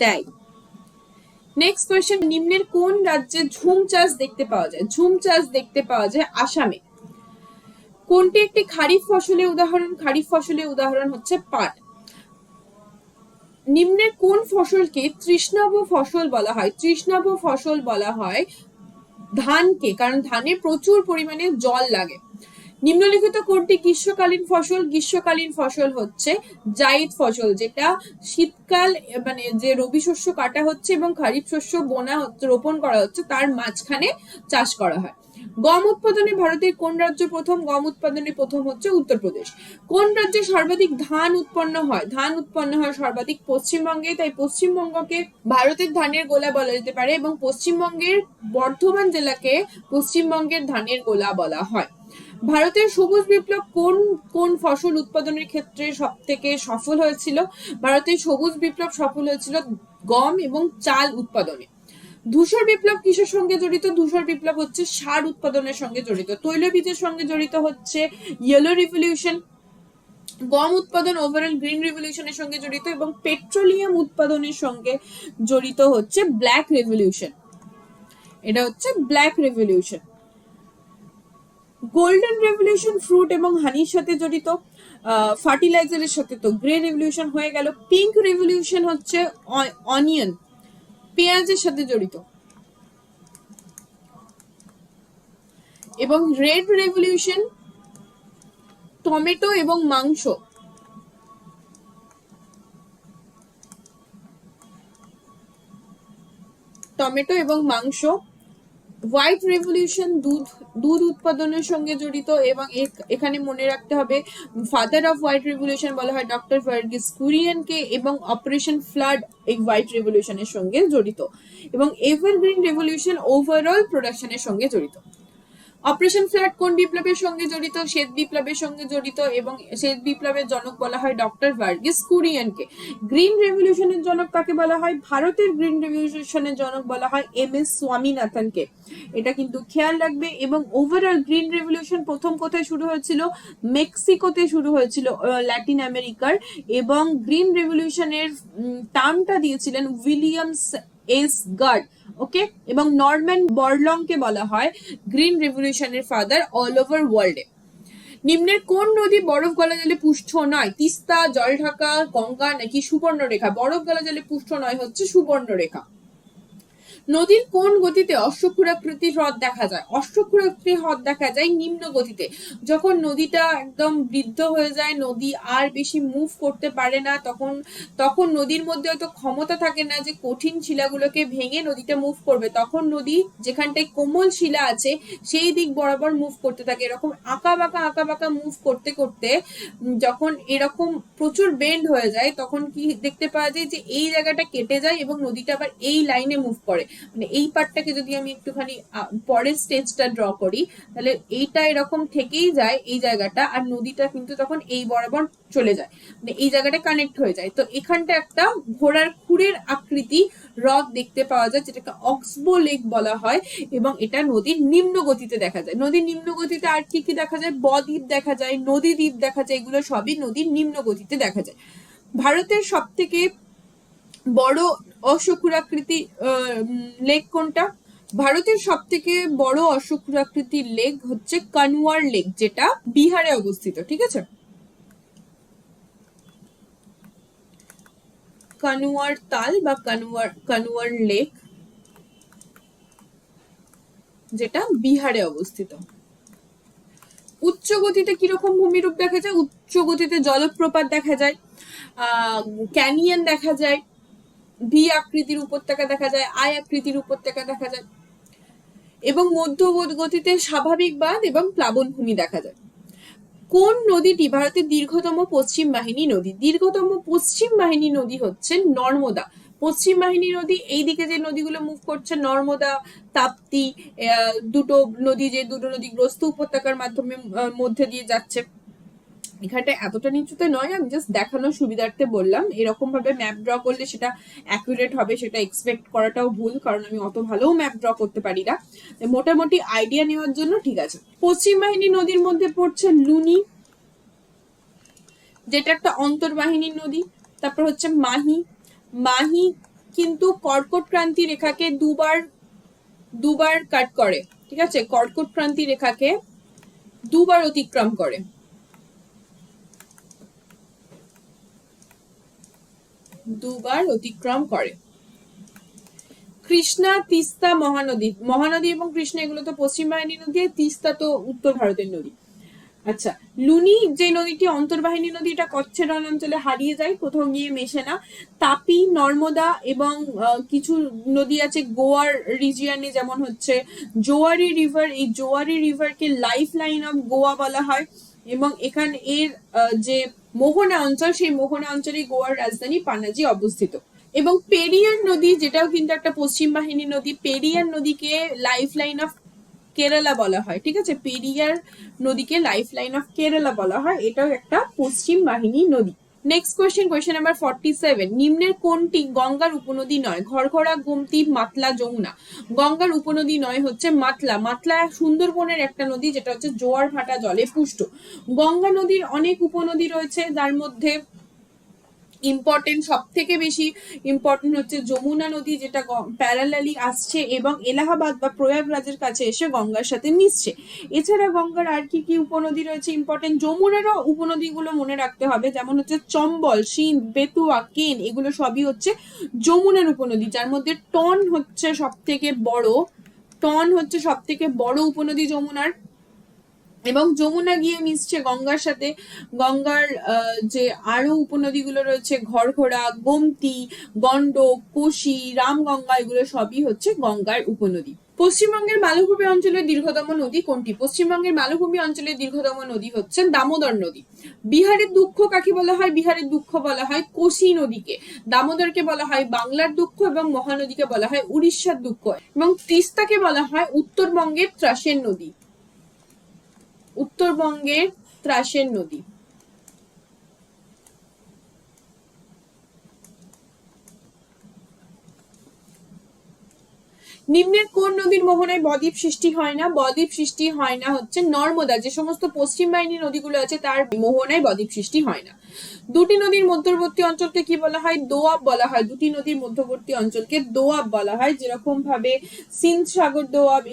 দেয়। নেক্সট কোয়েশ্চেন, নিম্নের কোন রাজ্যে ঝুম চাষ দেখতে পাওয়া যায়? ঝুম চাষ দেখতে পাওয়া যায় আসামে। কোনটি একটি খারিফ ফসলের উদাহরণ? খারিফ ফসলের উদাহরণ হচ্ছে পাট। নিম্নের কোন ফসলকে তৃষ্ণাভ ফসল বলা হয়? তৃষ্ণাভ ফসল বলা হয় ধানকে, কারণ ধানে প্রচুর পরিমাণে জল লাগে। নিম্নলিখিত কোনটি গ্রীষ্মকালীন ফসল? গ্রীষ্মকালীন ফসল হচ্ছে জাইদ ফসল, যেটা শীতকাল মানে যে রবি শস্য কাটা হচ্ছে এবং খারিফ শস্য বোনা রোপণ করা হচ্ছে তার মাঝখানে চাষ করা হয়। গম উৎপাদনে ভারতের কোন রাজ্য প্রথম? গম উৎপাদনে প্রথম হচ্ছে উত্তরপ্রদেশ। কোন রাজ্যে সর্বাধিক ধান উৎপন্ন হয়? ধান উৎপন্ন হয় সর্বাধিক পশ্চিমবঙ্গে, তাই পশ্চিমবঙ্গকে ভারতের ধানের গোলা বলা যেতে পারে এবং পশ্চিমবঙ্গের বর্ধমান জেলাকে পশ্চিমবঙ্গের ধানের গোলা বলা হয়। ভারতের সবুজ বিপ্লব কোন কোন ফসল উৎপাদনের ক্ষেত্রে সব থেকে সফল হয়েছিল? ভারতের সবুজ বিপ্লব সফল হয়েছিল গম এবং চাল উৎপাদনে। ধূসর বিপ্লব কিসের সঙ্গে জড়িত? ধূসর বিপ্লব হচ্ছে সার উৎপাদনের সঙ্গে জড়িত। তৈলবীজের সঙ্গে জড়িত হচ্ছে ইয়েলো রিভলিউশন। গম উৎপাদন ওভারঅল গ্রিন রিভলিউশনের সঙ্গে জড়িত এবং পেট্রোলিয়াম উৎপাদনের সঙ্গে জড়িত হচ্ছে ব্ল্যাক রেভলিউশন। এটা হচ্ছে black revolution. Golden revolution fruit এবং হানির সাথে জড়িত। ফার্টিলাইজারের সাথে তো গ্রে রেভলিউশন হয়ে গেল। পিঙ্ক রেভলিউশন হচ্ছে অনিয়ন, পেঁয়াজের সাথে জড়িত। এবং রেড রেভলিউশন টমেটো এবং মাংস। টমেটো এবং মাংস। হোয়াইট রেভলিউশন দুধ উৎপাদনের সঙ্গে জড়িত এবং এখানে মনে রাখতে হবে ফাদার অফ হোয়াইট রেভলিউশন বলা হয় ডক্টর ভার্গিস কুরিয়েনকে এবং অপারেশন ফ্লাড এই হোয়াইট রেভলিউশনের সঙ্গে জড়িত এবং এভারগ্রিন রেভলিউশন ওভারঅল প্রোডাকশনের সঙ্গে জড়িত। অপারেশন ফ্লাড কোন বিপ্লবের সঙ্গে জড়িত? শ্বেত বিপ্লবের সঙ্গে জড়িত এবং শ্বেত বিপ্লবের জনক বলা হয় ডক্টর ভার্গিস কুরিয়েনকে। গ্রিন রেভলিউশনের জনক কাকে বলা হয়? ভারতের গ্রিন রেভলিউশনের জনক বলা হয় MS স্বামীনাথনকে। এটা কিন্তু খেয়াল রাখবে। এবং ওভারঅল গ্রিন রেভলিউশন প্রথম কোথায় শুরু হয়েছিল? মেক্সিকোতে শুরু হয়েছিল, ল্যাটিন আমেরিকার। এবং গ্রিন রেভলিউশনের টার্মটা দিয়েছিলেন উইলিয়ামস এস গার্ড। ওকে, এবং নরম্যান বরলংকে বলা হয় গ্রিন রেভলিউশনের ফাদার অল ওভার ওয়ার্ল্ডে। নিম্নের কোন নদী বরফ গলা জলে পুষ্ট নয়? তিস্তা, জলঢাকা, গঙ্গা নাকি সুবর্ণরেখা? বরফ গলা জলে পুষ্ট নয় হচ্ছে সুবর্ণরেখা। নদীর কোন গতিতে অশ্বক্ষুরাকৃতির হ্রদ দেখা যায়? অশ্বক্ষুরাকৃতির হ্রদ দেখা যায় নিম্ন গতিতে। যখন নদীটা একদম বৃদ্ধ হয়ে যায়, নদী আর বেশি মুভ করতে পারে না, তখন নদীর মধ্যে হয়তো ক্ষমতা থাকে না যে কঠিন শিলাগুলোকে ভেঙে নদীটা মুভ করবে, তখন নদী যেখানটায় কোমল শিলা আছে সেই দিক বরাবর মুভ করতে থাকে। এরকম আঁকা বাঁকা মুভ করতে করতে যখন এরকম প্রচুর বেন্ড হয়ে যায় তখন কি দেখতে পাওয়া যায় যে এই জায়গাটা কেটে যায় এবং নদীটা আবার এই লাইনে মুভ করে। মানে এই পার্টটাকে যদি আমি একটুখানি পরের স্টেজটা ড্র করি তাহলে এইটা এরকম থেকেই যায় এই জায়গাটা, আর নদীটা কিন্তু তখন এই বরাবর চলে যায়, মানে এই জায়গাটা কানেক্ট হয়ে যায়। তো এখানটা একটা ঘোড়ার খুরের আকৃতি হ্রদ দেখতে পাওয়া যায় যেটাকে অক্সবো লেক বলা হয় এবং এটা নদীর নিম্ন গতিতে দেখা যায়। নদীর নিম্ন গতিতে আর কি কি দেখা যায়? বদ্বীপ দেখা যায়, নদী দ্বীপ দেখা যায়, এগুলো সবই নদীর নিম্ন গতিতে দেখা যায়। ভারতের সব থেকে বড় অশ্বক্ষুরাকৃতি লেক কোনটা? ভারতের সব থেকে বড় অশ্বক্ষুরাকৃতির লেক হচ্ছে কানওয়ার লেক, যেটা বিহারে অবস্থিত। ঠিক আছে, কানওয়ার তাল বা কানওয়ার লেক, যেটা বিহারে অবস্থিত। উচ্চ গতিতে কিরকম ভূমিরূপ দেখা যায়? উচ্চ গতিতে জলপ্রপাত দেখা যায়, ক্যানিয়ন দেখা যায়, ভি আকৃতির উপত্যকা দেখা যায়, আই আকৃতির উপত্যকা দেখা যায় এবং মধ্য গতিতে স্বাভাবিক বাঁধ এবং প্লাবন ভূমি দেখা যায়। কোন নদীটি ভারতের দীর্ঘতম পশ্চিম বাহিনী নদী? দীর্ঘতম পশ্চিম বাহিনী নদী হচ্ছে নর্মদা। পশ্চিম বাহিনী নদী, এইদিকে যে নদীগুলো মুভ করছে নর্মদা, তাপ্তি, দুটো নদী গ্রস্ত উপত্যকার মাধ্যমে মধ্যে দিয়ে যাচ্ছে। এখানটা এতটা নিচুতে নয়, আমি জাস্ট দেখানোর সুবিধার্থে বললাম। এরকম ভাবে ম্যাপ ড্র করলে সেটা অ্যাকুরেট হবে, সেটা এক্সপেক্ট করাটাও ভুল, কারণ আমি অত ভালো ম্যাপ ড্র করতে পারি না। মোটামুটি আইডিয়া নেওয়ার জন্য ঠিক আছে। পশ্চিম বাহিনী নদীর মধ্যে পড়ছে লুনি, যেটা একটা অন্তর্বাহিনী নদী। তারপর হচ্ছে মাহি কিন্তু কর্কট ক্রান্তি রেখাকে দুবার কাট করে। ঠিক আছে, কর্কট ক্রান্তি রেখাকে দুবার অতিক্রম করে। দুবার অতিক্রম করে। কৃষ্ণা, তিস্তা, মহানদী। মহানদী এবং কৃষ্ণা এগুলো তো পশ্চিম বাহিনী নদী, তিস্তা তো উত্তর ভারতের নদী। আচ্ছা, লুনি যে নদীটি অন্তর্বাহিনী নদী, এটা কচ্ছের রণ অঞ্চলে হারিয়ে যায়, কোথাও গিয়ে মেশে না। তাপি, নর্মদা এবং কিছু নদী আছে গোয়ার রিজিয়নে, যেমন হচ্ছে জোয়ারি রিভার। এই জোয়ারি রিভারকে লাইফ লাইন অফ গোয়া বলা হয়, এবং এখানে এর যে মোহনা অঞ্চল, সেই মোহনা অঞ্চলে গোয়ার রাজধানী পানাজি অবস্থিত। এবং পেরিয়ার নদী, যেটাও কিন্তু একটা পশ্চিম বাহিনী নদী, পেরিয়ার নদীকে লাইফ লাইন অফ কেরালা বলা হয়। ঠিক আছে, পেরিয়ার নদীকে লাইফ লাইন অফ কেরালা বলা হয়, এটাও একটা পশ্চিম বাহিনী নদী। নেক্সট কোয়েশ্চেন নাম্বার 47, নিম্নের কোনটি গঙ্গার উপনদী নয়? ঘরঘরা, গোমতী, মাতলা, যমুনা। গঙ্গার উপনদী নয় হচ্ছে মাতলা। মাতলা সুন্দরবনের একটা নদী, যেটা হচ্ছে জোয়ার ভাটা জলে পুষ্ট। গঙ্গা নদীর অনেক উপনদী রয়েছে, যার মধ্যে ইম্পর্টেন্ট, সব থেকে বেশি ইম্পর্টেন্ট হচ্ছে যমুনা নদী, যেটা প্যারালালি আসছে এবং এলাহাবাদ বা প্রয়াগরাজের কাছে এসে গঙ্গার সাথে মিশছে। এছাড়া গঙ্গার আর কি কি উপনদী রয়েছে ইম্পর্টেন্ট? যমুনারও উপনদীগুলো মনে রাখতে হবে, যেমন হচ্ছে চম্বল, সিন্ধ, বেতুয়া, কেন, এগুলো সবই হচ্ছে যমুনার উপনদী, যার মধ্যে টন হচ্ছে সব থেকে বড় উপনদী যমুনার। এবং যমুনা গিয়ে মিশছে গঙ্গার সাথে। গঙ্গার যে আরো উপনদীগুলো রয়েছে, ঘরঘোড়া, গোমতী, গন্ডক, কোশি, রামগঙ্গা, এগুলো সবই হচ্ছে গঙ্গার উপনদী। পশ্চিমবঙ্গের মালভূমি অঞ্চলের দীর্ঘতম নদী কোনটি? পশ্চিমবঙ্গের মালভূমি অঞ্চলের দীর্ঘতম নদী হচ্ছে দামোদর নদী। বিহারের দুঃখ কাকে বলা হয়? বিহারের দুঃখ বলা হয় কোশি নদীকে। দামোদরকে বলা হয় বাংলার দুঃখ, এবং মহানদীকে বলা হয় উড়িষ্যার দুঃখ, এবং তিস্তাকে বলা হয় উত্তরবঙ্গের ত্রাসের নদী। উত্তরবঙ্গের ত্রাসের নদী। নিম্নের কোন নদীর মোহনায় বদ্বীপ সৃষ্টি হয় না? বদ্বীপ সৃষ্টি হয় না হচ্ছে নর্মদা। যে সমস্ত পশ্চিম বাহিনী নদীগুলো আছে তার মোহনায় বদ্বীপ সৃষ্টি হয় না। দুটি নদীর মধ্যবর্তী অঞ্চলকে কি বলা হয়? দোয়াব বলা হয়। দুটি নদীর মধ্যবর্তী অঞ্চলকে দোয়াব বলা হয়, যেরকম ভাবে সিন্ধ সাগর দোয়াব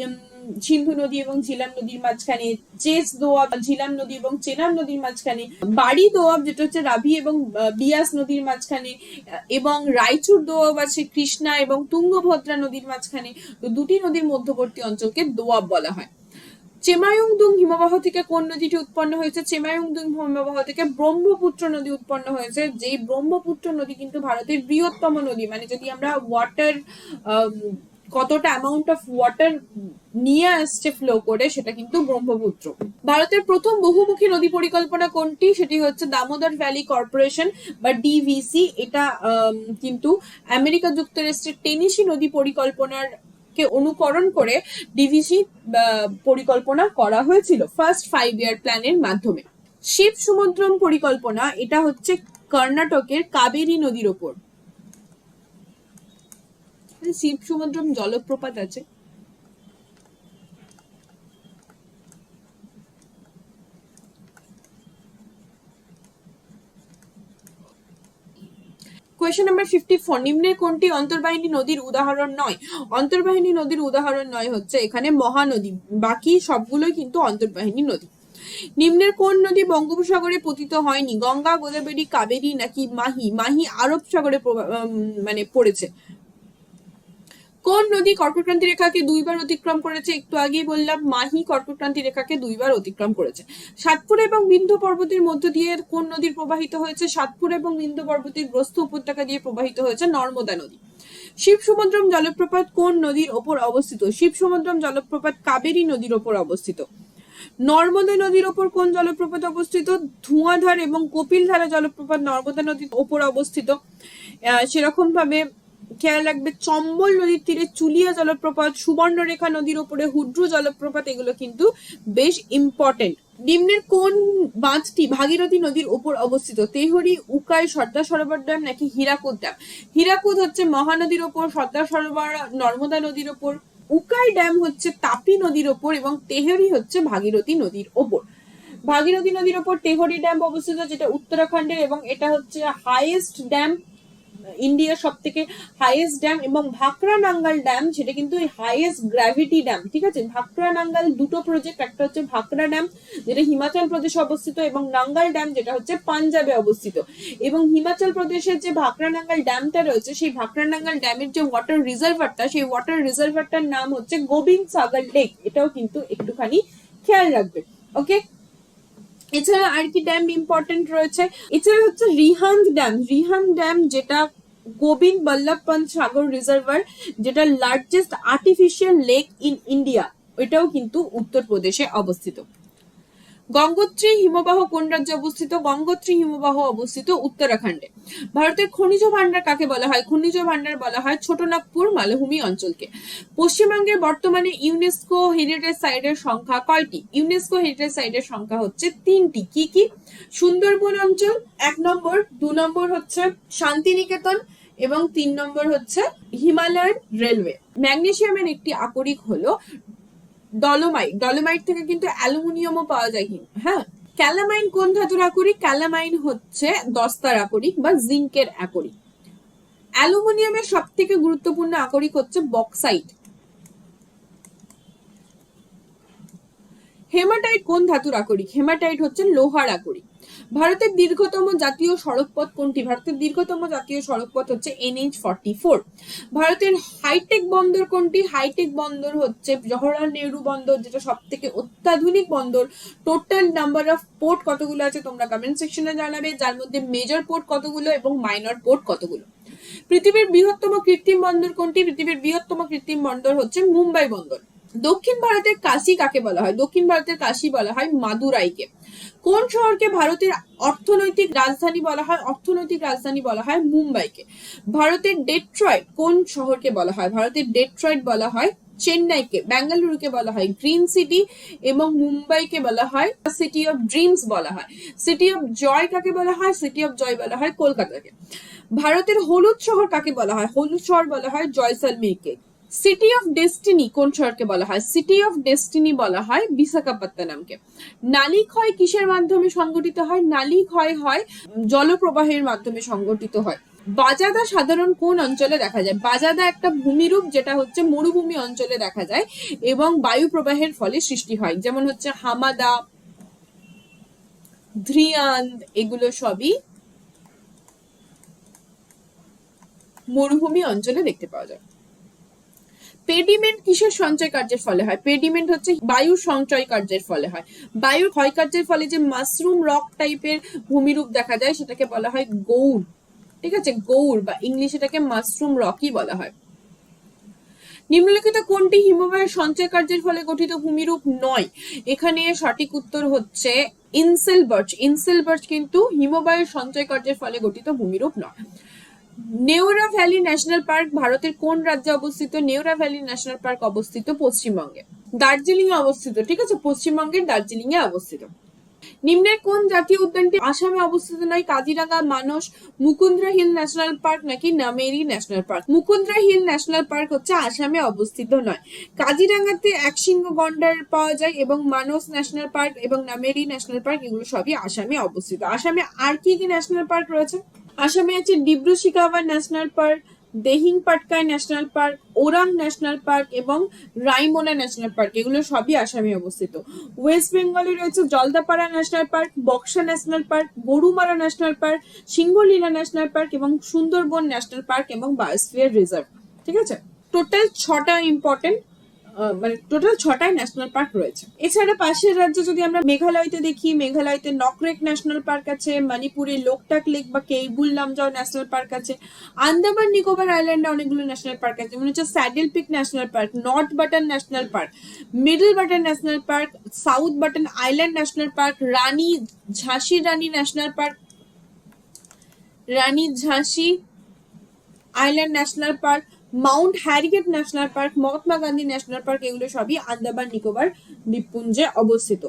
সিন্ধু নদী এবং ঝিলাম নদীর মাঝখানে, চেস দোয়াব ঝিলাম নদী এবং চেনাব নদীর মাঝখানে, বাড়ি দোয়াব যেটা হচ্ছে রাভি এবং বিয়াস নদীর মাঝখানে, এবং রায়চুর দোয়াব আছে কৃষ্ণা এবং তুঙ্গভদ্রা নদীর মাঝখানে। তো দুটি নদীর মধ্যবর্তী অঞ্চলকে দোয়াব বলা হয়। চেমায়ুংদুং হিমবাহ থেকে কোন নদীটি উৎপন্ন হয়েছে? চেমায়ুংদুং হিমবাহ থেকে ব্রহ্মপুত্র নদী উৎপন্ন হয়েছে। যেই ব্রহ্মপুত্র নদী কিন্তু ভারতের বৃহত্তম নদী, মানে যদি আমরা ওয়াটার কতটা অ্যামাউন্ট অফ ওয়াটার নিয়ে আসছে ফ্লো করে, সেটা কিন্তু ব্রহ্মপুত্র। ভারতের প্রথম বহুমুখী নদী পরিকল্পনা কোনটি? সেটি হচ্ছে দামোদর ভ্যালি কর্পোরেশন বা ডিভিসি। এটা কিন্তু আমেরিকা যুক্তরাষ্ট্রের টেনেসি নদী পরিকল্পনার কে অনুকরণ করে ডিভিসি পরিকল্পনা করা হয়েছিল ফার্স্ট 5 ইয়ার প্ল্যানের মাধ্যমে। শিব সমুদ্রম পরিকল্পনা, এটা হচ্ছে কর্ণাটকের কাবেরী নদীর ওপর। শিব সমুদ্রম জলপ্রপাত আছে। কোয়েশ্চেন নাম্বার 54, নিম্নের কোনটি অন্তর্বাহিনী নদীর উদাহরণ নয়? অন্তর্বাহিনী নদীর উদাহরণ নয় হচ্ছে এখানে মহানদী, বাকি সবগুলোই কিন্তু অন্তর্বাহিনী নদী। নিম্নের কোন নদী বঙ্গোপসাগরে পতিত হয়নি? গঙ্গা, গোদাবরী, কাবেরী নাকি মাহি? মাহি আরব সাগরে মানে পড়েছে। কোন নদী কর্কটক্রান্তি রেখাকে 2 বার অতিক্রম করেছে? একটু আগেই বললাম, মাহি কর্কটক্রান্তি রেখাকে 2 বার অতিক্রম করেছে। সাতপুরা এবং বিন্ধ্য পর্বতের মধ্য দিয়ে কোন নদীর প্রবাহিত হয়েছে? সাতপুরা এবং বিন্ধ্য পর্বতের গ্রস্ত উপত্যকা দিয়ে প্রবাহিত হয়েছে নর্মদা নদী। শিব সমুদ্রম জলপ্রপাত কোন নদীর ওপর অবস্থিত? শিব সমুদ্রম জলপ্রপাত কাবেরী নদীর ওপর অবস্থিত। নর্মদা নদীর ওপর কোন জলপ্রপাত অবস্থিত? ধোঁয়াধার এবং কপিলধারা জলপ্রপাত নর্মদা নদীর ওপর অবস্থিত। সেরকম ভাবে খেয়াল রাখবে, চম্বল নদীর তীরে চুলিয়া জলপ্রপাত, সুবর্ণরেখা নদীর উপরে হুড্রু জলপ্রপাত, এগুলো কিন্তু বেশ ইম্পর্টেন্ট। নিম্নের কোন বাঁধটি ভাগীরথী নদীর উপর অবস্থিত? তেহরি, উকাই, সর্দার সরোবর ড্যাম নাকি হীরাকুদ ড্যাম? হীরাকুদ হচ্ছে মহানদীর ওপর, সর্দার সরোবর নর্মদা নদীর ওপর, উকাই ড্যাম হচ্ছে তাপি নদীর ওপর, এবং তেহরি হচ্ছে ভাগীরথী নদীর ওপর। ভাগীরথী নদীর ওপর তেহরি ড্যাম অবস্থিত, যেটা উত্তরাখণ্ডের, এবং এটা হচ্ছে হাইয়েস্ট ড্যাম ইন্ডিয়ার সব থেকে হাইয়েস্ট ড্যাম, এবং ভাকরা নাঙ্গাল ড্যাম সেটা কিন্তু হাইয়েস্ট গ্র্যাভিটি ড্যাম। ঠিক আছে, ভাকরা নাঙ্গাল দুটো প্রজেক্ট, একটা হচ্ছে ভাকরা ড্যাম যেটা হিমাচল প্রদেশে অবস্থিত, এবং নাঙ্গাল ড্যাম যেটা হচ্ছে পাঞ্জাবে অবস্থিত। এবং হিমাচল প্রদেশের যে ভাকরা নাঙ্গাল ড্যামটা রয়েছে, সেই ভাকরা নাঙ্গাল ড্যামের যে ওয়াটার রিজার্ভারটা, সেই ওয়াটার রিজার্ভারটার নাম হচ্ছে গোবিন্দ সাগর লেক। এটাও কিন্তু একটুখানি খেয়াল রাখবে। ওকে, এছাড়া আর কি ড্যাম ইম্পর্টেন্ট রয়েছে, এছাড়া হচ্ছে রিহান্দ ড্যাম। রিহান্দ ড্যাম যেটা গোবিন্দ বল্লভ পন্ত সাগর রিজার্ভার, যেটা largest artificial lake in India, এটাও কিন্তু উত্তরপ্রদেশে অবস্থিত। গঙ্গোত্রী হিমবাহ কোন রাজ্যে অবস্থিত? গঙ্গোত্রী হিমবাহ অবস্থিত উত্তরাখণ্ডে। ভারতের খনিজ ভান্ডার কাকে বলা হয়? খনিজ ভান্ডার বলা হয় ছোটনাগপুর মালভূমি অঞ্চলকে। পশ্চিমবঙ্গের বর্তমানে ইউনেস্কো হেরিটেজ সাইটের সংখ্যা কয়টি? ইউনেস্কো হেরিটেজ সাইটের সংখ্যা হচ্ছে 3টি। কি কি? সুন্দরবন অঞ্চল 1 নম্বর, 2 নম্বর হচ্ছে শান্তিনিকেতন, এবং 3 নম্বর হচ্ছে হিমালয়ান রেলওয়ে। ম্যাগনেসিয়ামের একটি আকরিক হলো ডলোমাইট। ডলোমাইট থেকে কিন্তু অ্যালুমিনিয়ামও পাওয়া যায়। হ্যাঁ, ক্যালামাইন কোন ধাতুর আকরিক? ক্যালামাইন হচ্ছে দস্তার আকরিক বা জিঙ্কের আকরিক। অ্যালুমিনিয়ামের সব থেকে গুরুত্বপূর্ণ আকরিক হচ্ছে বক্সাইট। হেমাটাইট কোন ধাতুর আকরিক? হেমাটাইট হচ্ছে লোহার আকরিক। ভারতের দীর্ঘতম জাতীয় সড়কপথ কোনটি? ভারতের দীর্ঘতম জাতীয় সড়কপথ হচ্ছে NH44। ভারতের হাইটেক বন্দর কোনটি? হাইটেক বন্দর হচ্ছে জওহরলাল নেহরু বন্দর, যেটা সব থেকে অত্যাধুনিক বন্দর। টোটাল নাম্বার অফ পোর্ট কতগুলো আছে তোমরা কমেন্ট সেকশনে জানাবে, যার মধ্যে মেজর পোর্ট কতগুলো এবং মাইনর পোর্ট কতগুলো। পৃথিবীর বৃহত্তম কৃত্রিম বন্দর কোনটি? পৃথিবীর বৃহত্তম কৃত্রিম বন্দর হচ্ছে মুম্বাই বন্দর। দক্ষিণ ভারতের কাশি কাকে বলা হয়? দক্ষিণ ভারতের কাশি বলা হয় মাদুরাইকে। কোন শহরকে ভারতের অর্থনৈতিক রাজধানী বলা হয়? অর্থনৈতিক রাজধানী বলা হয় মুম্বাইকে। ভারতের ডেট্রয়েট কোন শহরকে বলা হয়? ভারতের ডেট্রয়েট বলা হয় চেন্নাইকে। বেঙ্গালুরুকে বলা হয় গ্রিন সিটি, এবং মুম্বাইকে বলা হয় সিটি অফ ড্রিমস বলা হয়। সিটি অফ জয় কাকে বলা হয়? সিটি অফ জয় বলা হয় কলকাতাকে। ভারতের হলুদ শহর কাকে বলা হয়? হলুদ শহর বলা হয় জয়সলমেরকে। সিটি অফ ডেস্টিনি কোন শহরকে বলা হয়? সিটি অফ ডেস্টিনি বলা হয় বিশাখাপত্তনমকে। নালী ক্ষয় কিসের মাধ্যমে সংঘটিত হয়? নালী ক্ষয় হয় জলপ্রবাহের মাধ্যমে সংঘটিত হয়। বাজাদা সাধারণ কোন অঞ্চলে দেখা যায়? বাজাদা একটা ভূমিরূপ যেটা হচ্ছে মরুভূমি অঞ্চলে দেখা যায় এবং বায়ু প্রবাহের ফলে সৃষ্টি হয়, যেমন হচ্ছে হামাদা, ধ্রিয়ান্দ, এগুলো সবই মরুভূমি অঞ্চলে দেখতে পাওয়া যায়। পেডিমেন্ট কিসের সঞ্চয় কার্যের ফলে হয়? পেডিমেন্ট হচ্ছে বায়ুর সঞ্চয় কার্যের ফলে হয়। বায়ুর ক্ষয় কার্যের ফলে যে মাশরুম রক টাইপের ভূমিরূপ দেখা যায় সেটাকে বলা হয় গৌর। ঠিক আছে, গৌর, বা ইংলিশে এটাকে মাশরুম রকই বলা হয়। নিম্নলিখিত কোনটি হিমবাহের সঞ্চয় কার্যের ফলে গঠিত ভূমিরূপ নয়? এখানে সঠিক উত্তর হচ্ছে ইনসেলবার্চ। ইনসেলবার্চ কিন্তু হিমবাহের সঞ্চয় কার্যের ফলে গঠিত ভূমিরূপ নয়। নেওরা ভ্যালি ন্যাশনাল পার্ক ভারতের কোন রাজ্যে অবস্থিত? নেওরা ভ্যালি ন্যাশনাল পার্ক অবস্থিত পশ্চিমবঙ্গে, দার্জিলিং এ অবস্থিত। ঠিক আছে, পশ্চিমবঙ্গের দার্জিলিং এ অবস্থিত। নিম্নের কোন জাতীয় উদ্যানটি আসামে অবস্থিত নয়? Kaziranga, Manas, Mukundra hill national park নাকি Nameri national park? Mukundra hill national park হচ্ছে আসামে অবস্থিত নয়। কাজিরাঙ্গাতে একশৃঙ্গ গন্ডার পাওয়া যায়, এবং মানস ন্যাশনাল পার্ক এবং নামেরি ন্যাশনাল পার্ক এগুলো সবই আসামে অবস্থিত। আসামে আর কি কি ন্যাশনাল পার্ক রয়েছে? আসামে আছে Dibru Saikhowa national park, Dehing Patkai national park, Orang national park এবং রাইমোনা ন্যাশনাল পার্ক, এগুলো সবই আসামে অবস্থিত। ওয়েস্ট বেঙ্গলে রয়েছে Jaldapara national park, Buxa national park, Gorumara national park, Singalila national park এবং সুন্দরবন ন্যাশনাল পার্ক এবং বায়োস্ফিয়ার রিজার্ভ। ঠিক আছে, টোটাল 6টা ইম্পর্টেন্ট, মানে টোটাল 6টাই ন্যাশনাল পার্ক রয়েছে। এছাড়া পাশের রাজ্য যদি আমরা মেঘালয়তে দেখি, মেঘালয়তে নকরেক ন্যাশনাল পার্ক আছে, মণিপুরে লোকটাক লেক বা কেইবুল লামজাও ন্যাশনাল পার্ক আছে, আন্দামান নিকোবর আইল্যান্ডে অনেকগুলো ন্যাশনাল পার্ক আছে, যেমন হচ্ছে saddle pick national park, north button national park, middle button national park, south button island national park, ঝাঁসি রানী ন্যাশনাল পার্ক, রানী ঝাঁসি island national park, Mount Harriet national park, Mahatma Gandhi national park, এগুলো সবই আন্দামান নিকোবর দ্বীপপুঞ্জে অবস্থিত।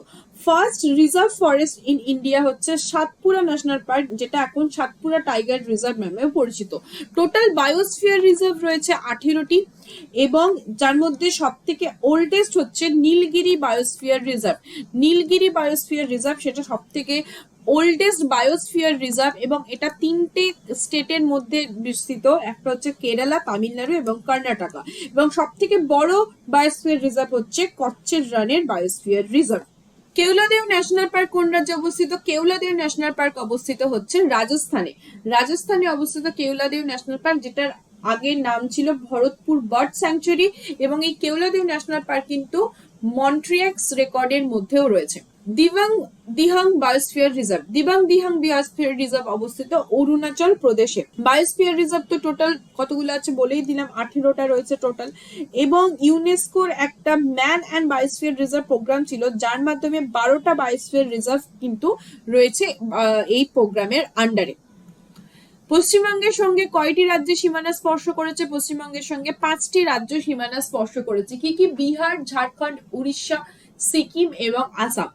First reserve forest in India হচ্ছে Satpura national park, যেটা এখন Satpura tiger reserve নামেও পরিচিত। Total biosphere reserve রয়েছে 18টি, এবং যার মধ্যে সব থেকে ওল্ডেস্ট হচ্ছে Nilgiri biosphere reserve. Nilgiri biosphere reserve সেটা সব থেকে ওল্ডেস্ট বায়োস্ফিয়ার রিজার্ভ এবং এটা 3টে স্টেটের মধ্যে বিস্তৃত, একটা হচ্ছে কেরালা, তামিলনাড়ু এবং কর্ণাটকা। এবং সব থেকে বড় বায়োস্ফিয়ার রিজার্ভ হচ্ছে কচ্ছের রানের biosphere reserve. Keoladeo national park কোন রাজ্যে অবস্থিত? কেওলাদেও ন্যাশনাল পার্ক অবস্থিত হচ্ছে রাজস্থানে। রাজস্থানে অবস্থিত কেওলাদেও ন্যাশনাল পার্ক, যেটার আগের নাম ছিল ভরতপুর বার্ড স্যাংচুয়ারি, এবং এই কেওলাদেও ন্যাশনাল পার্ক কিন্তু মন্ট্রিয়াক্স রেকর্ডের মধ্যেও রয়েছে। Dibang Dihang biosphere reserve, Dibang Dihang biosphere reserve অবস্থিত অরুণাচল প্রদেশে। বায়োস্ফিয়ার রিজার্ভ তো টোটাল কতগুলো আছে বলেই দিলাম, 18টা রয়েছে টোটাল। এবং ইউনেস্কোর একটা man and biosphere reserve programme ছিল, যার মাধ্যমে 12টা বায়োস্ফিয়ার রিজার্ভ কিন্তু রয়েছে এই প্রোগ্রামের আন্ডারে। পশ্চিমবঙ্গের সঙ্গে কয়টি রাজ্যে সীমানা স্পর্শ করেছে? পশ্চিমবঙ্গের সঙ্গে 5টি রাজ্য সীমানা স্পর্শ করেছে। কি কি? বিহার, ঝাড়খণ্ড, উড়িষ্যা, সিকিম এবং আসাম।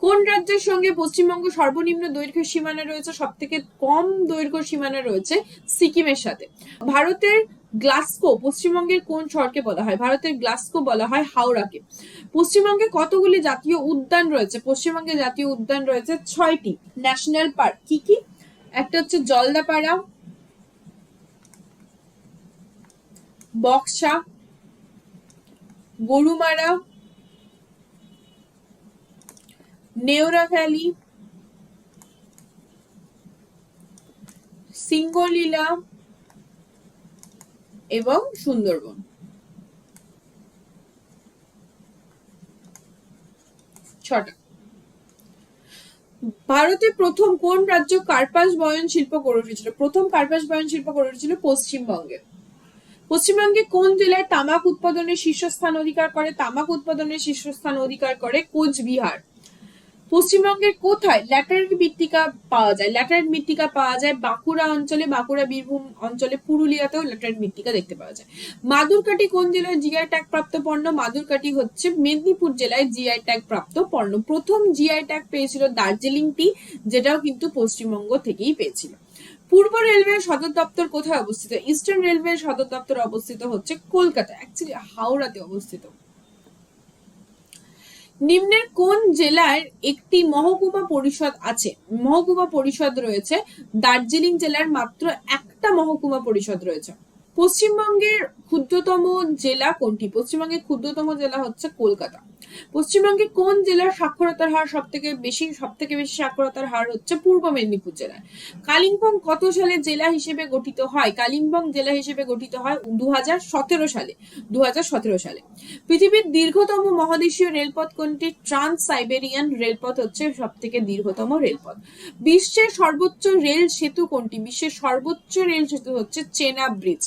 কোন রাজ্যের সঙ্গে পশ্চিমবঙ্গ সর্বনিম্ন দৈর্ঘ্যের সীমানা রয়েছে? সব থেকে কম দৈর্ঘ্য সীমানা রয়েছে সিকিমের সাথে। ভারতের গ্লাস্কো পশ্চিমবঙ্গের কোন শহরকে বলা হয়? ভারতের গ্লাস্কো বলা হয় হাওড়াকে। পশ্চিমবঙ্গে কতগুলি জাতীয় উদ্যান রয়েছে? পশ্চিমবঙ্গে জাতীয় উদ্যান রয়েছে 6টি। ন্যাশনাল পার্ক কি কি? একটা হচ্ছে জলদাপাড়া, বক্সা, গরুমারা, নেওরা ভ্যালি, সিঙ্গলীলা এবং সুন্দরবন। 6টা। ভারতে প্রথম কোন রাজ্য কার্পাস বয়ন শিল্প গড়ে উঠেছিল? প্রথম কার্পাস বয়ন শিল্প গড়ে উঠেছিল পশ্চিমবঙ্গে। পশ্চিমবঙ্গে কোন জেলায় তামাক উৎপাদনের শীর্ষস্থান অধিকার করে? তামাক উৎপাদনের শীর্ষস্থান অধিকার করে কোচবিহার। পশ্চিমবঙ্গের কোথায় ল্যাটেরাইট মৃত্তিকা পাওয়া যায়? ল্যাটেরাইট মৃত্তিকা পাওয়া যায় বাঁকুড়া অঞ্চলে, বাঁকুড়া বীরভূম অঞ্চলে, পুরুলিয়াতেও ল্যাটেরাইট মৃত্তিকা দেখতে পাওয়া যায়। মাদুরকাঠি কোন জেলায় জিআই ট্যাগ প্রাপ্ত পণ্য? মাদুরকাঠি হচ্ছে মেদিনীপুর জেলায় জিআই ট্যাগ প্রাপ্ত পণ্য। প্রথম জিআই ট্যাগ পেয়েছিল দার্জিলিং টি, যেটাও কিন্তু পশ্চিমবঙ্গ থেকেই পেয়েছিল। পূর্ব রেলওয়ের সদর দপ্তর কোথায় অবস্থিত? ইস্টার্ন রেলওয়ের সদর দপ্তর অবস্থিত হচ্ছে কলকাতা, অ্যাকচুয়ালি হাওড়াতে অবস্থিত। নিম্নের কোন জেলার একটি মহকুমা পরিষদ আছে? মহকুমা পরিষদ রয়েছে দার্জিলিং জেলার মাত্র একটা মহকুমা পরিষদ রয়েছে। পশ্চিমবঙ্গের ক্ষুদ্রতম জেলা কোনটি? পশ্চিমবঙ্গের ক্ষুদ্রতম জেলা হচ্ছে কলকাতা। পশ্চিমবঙ্গে কোন জেলার সাক্ষরতার হার সব থেকে বেশি সাক্ষরতার হার হচ্ছে পূর্ব মেদিনীপুর জেলায়। কালিম্পং কত সালে জেলা হিসেবে গঠিত হয়? কালিম্পং জেলা হিসেবে গঠিত হয় 2017 সালে। 2017 সালে। পৃথিবীর দীর্ঘতম মহাদেশীয় রেলপথ কোনটি? ট্রান্স সাইবেরিয়ান রেলপথ হচ্ছে সব থেকে দীর্ঘতম রেলপথ। বিশ্বের সর্বোচ্চ রেল সেতু কোনটি? বিশ্বের সর্বোচ্চ রেল সেতু হচ্ছে চেনাব ব্রিজ।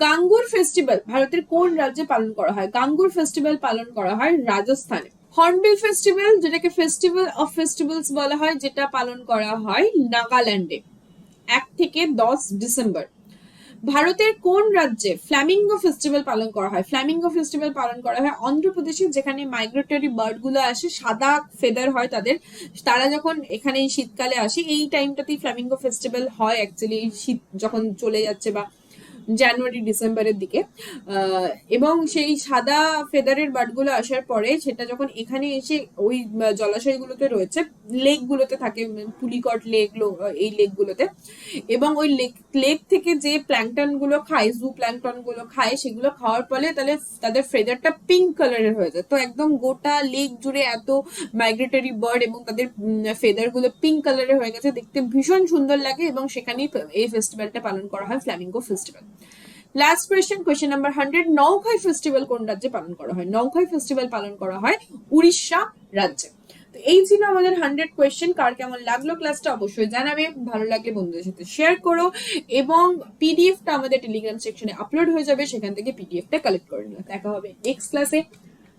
গাঙ্গুর ফেস্টিভ্যাল ভারতের কোন রাজ্যে পালন করা হয়? গাঙ্গুর ফেস্টিভ্যাল পালন করা হয় রাজস্থানে। হর্নবিল ফেস্টিভ্যাল, যেটাকে ফেস্টিভ্যাল অফ ফেস্টিভ্যালস বলা হয়, যেটা পালন করা হয় নাগাল্যান্ডে 1 থেকে 10 ডিসেম্বর। ভারতের কোন রাজ্যে ফ্ল্যামিঙ্গো ফেস্টিভ্যাল পালন করা হয়? ফ্ল্যামিঙ্গো ফেস্টিভ্যাল পালন করা হয় অন্ধ্রপ্রদেশে, যেখানে মাইগ্রেটরি বার্ড গুলো আসে, সাদা ফেদার হয় তাদের, তারা যখন এখানে শীতকালে আসে এই টাইমটাতেই ফ্ল্যামিঙ্গো ফেস্টিভ্যাল হয়। অ্যাকচুয়ালি শীত যখন চলে যাচ্ছে বা জানুয়ারি ডিসেম্বরের দিকে, এবং সেই সাদা ফেদারের বার্ডগুলো আসার পরে সেটা যখন এখানে এসে ওই জলাশয়গুলোতে রয়েছে, লেক গুলোতে থাকে, পুলিকট লেক, এই লেক গুলোতে, এবং ওই লেক থেকে যে প্ল্যাঙ্কটন গুলো খায়, জু প্ল্যাঙ্কটন গুলো খায়, সেগুলো খাওয়ার ফলে তাহলে তাদের ফেদারটা পিঙ্ক কালারের হয়ে যায়। তো একদম গোটা লেক জুড়ে এত মাইগ্রেটরি বার্ড এবং তাদের ফেদার গুলো পিঙ্ক কালারের হয়ে গেছে, দেখতে ভীষণ সুন্দর লাগে, এবং সেখানেই এই ফেস্টিভ্যালটা পালন করা হয়, flamingo festival. Last question number 100, Nuakhai festival কোন রাজ্যে পালন করা হয়? নওখাই ফেস্টিভ্যাল পালন করা হয় উড়িষ্যা রাজ্যে। তো এই ছিল আমাদের 100 কোয়েশ্চেন। কার কেমন লাগলো ক্লাসটা অবশ্যই জানাবে, ভালো লাগলে বন্ধুদের সাথে শেয়ার করো, এবং পিডিএফটা আমাদের টেলিগ্রাম সেকশনে আপলোড হয়ে যাবে, সেখান থেকে পিডিএফটা কালেক্ট করে নিও। দেখা হবে নেক্সট ক্লাসে।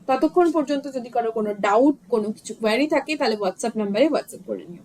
ততক্ষণ পর্যন্ত যদি কারো কোনো ডাউট, কোনো কিছু কোয়ারি থাকে, তাহলে হোয়াটসঅ্যাপ নাম্বারে হোয়াটসঅ্যাপ করে নিও।